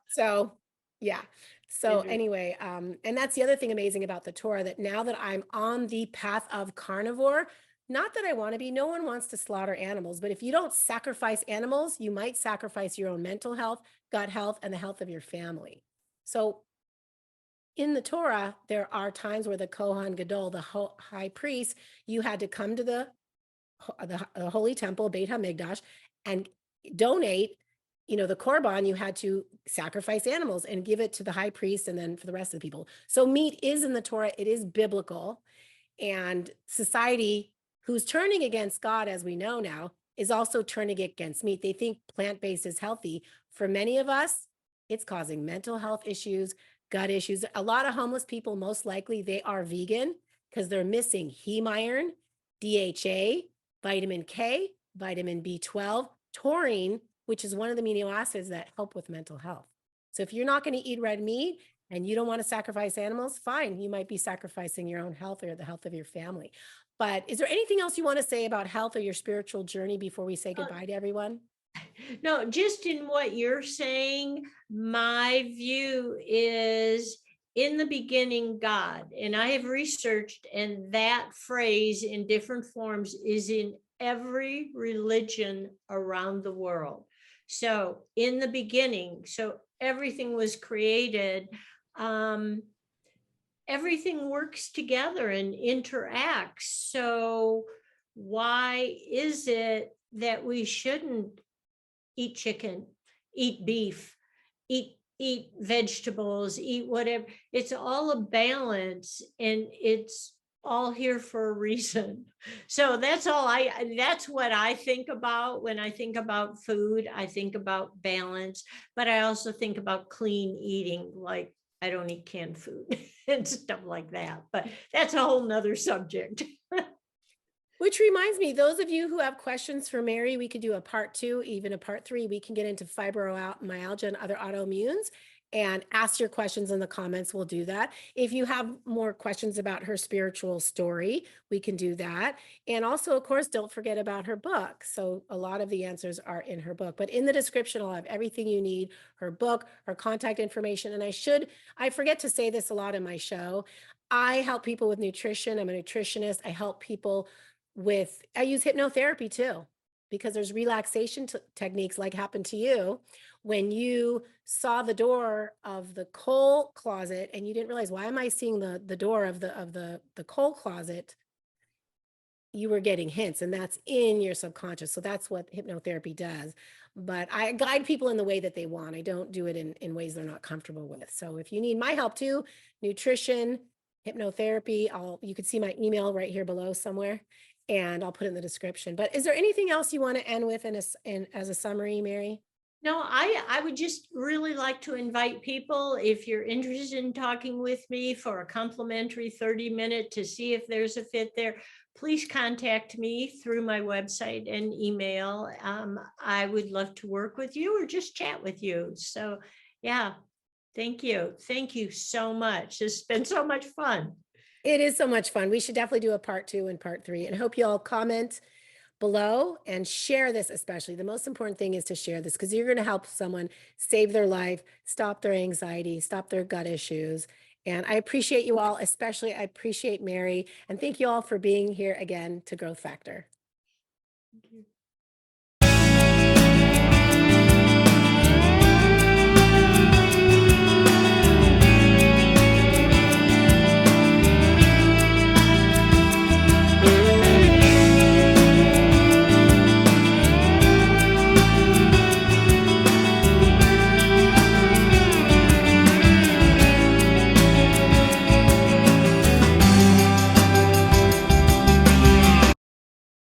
So, yeah. So anyway, and that's the other thing amazing about the Torah, that now that I'm on the path of carnivore, Not that I want to be, no one wants to slaughter animals, but if you don't sacrifice animals, you might sacrifice your own mental health, gut health, and the health of your family. So in the Torah, there are times where the Kohen Gadol, the high priest, you had to come to the holy temple, Beit HaMikdash, and donate, the korban. You had to sacrifice animals and give it to the high priest and then for the rest of the people. So meat is in the Torah, it is biblical. And society, who's turning against God, as we know now, is also turning against meat. They think plant-based is healthy. For many of us, it's causing mental health issues, gut issues. A lot of homeless people, most likely, they are vegan because they're missing heme iron, DHA, vitamin K, vitamin B12, taurine, which is one of the amino acids that help with mental health. So if you're not going to eat red meat and you don't want to sacrifice animals, fine. You might be sacrificing your own health or the health of your family. But is there anything else you want to say about health or your spiritual journey before we say goodbye to everyone? No, just in what you're saying, my view is in the beginning, God, and I have researched, and that phrase in different forms is in every religion around the world. So in the beginning, so everything was created. Everything works together and interacts. So why is it that we shouldn't eat chicken, eat beef, eat vegetables, eat whatever? It's all a balance, and it's all here for a reason. So that's what I think about when I think about food. I think about balance, but I also think about clean eating, like I don't eat canned food and stuff like that, but that's a whole nother subject. Which reminds me, those of you who have questions for Mary, we could do a part 2, even a part 3. We can get into fibromyalgia and other autoimmunes and ask your questions in the comments. We'll do that. If you have more questions about her spiritual story, we can do that. And also, of course, don't forget about her book. So a lot of the answers are in her book, but in the description, I'll have everything you need, her book, her contact information. And I forget to say this a lot in my show. I help people with nutrition. I'm a nutritionist. I help people I use hypnotherapy too, because there's relaxation techniques like happened to you when you saw the door of the coal closet and you didn't realize, why am I seeing the door of the coal closet? You were getting hints, and that's in your subconscious. So that's what hypnotherapy does. But I guide people in the way that they want. I don't do it in ways they're not comfortable with. So if you need my help too, nutrition, hypnotherapy, you could see my email right here below somewhere, and I'll put it in the description. But is there anything else you want to end with as a summary, Mary? No, I would just really like to invite people, if you're interested in talking with me for a complimentary 30-minute to see if there's a fit there, please contact me through my website and email. I would love to work with you or just chat with you. So yeah, thank you. Thank you so much. It's been so much fun. It is so much fun. We should definitely do a part 2 and part 3, and hope you all comment below and share this. Especially the most important thing is to share this, because you're going to help someone save their life, stop their anxiety, stop their gut issues. And I appreciate you all, especially I appreciate Mary, and thank you all for being here again to Growth Factor. Thank you.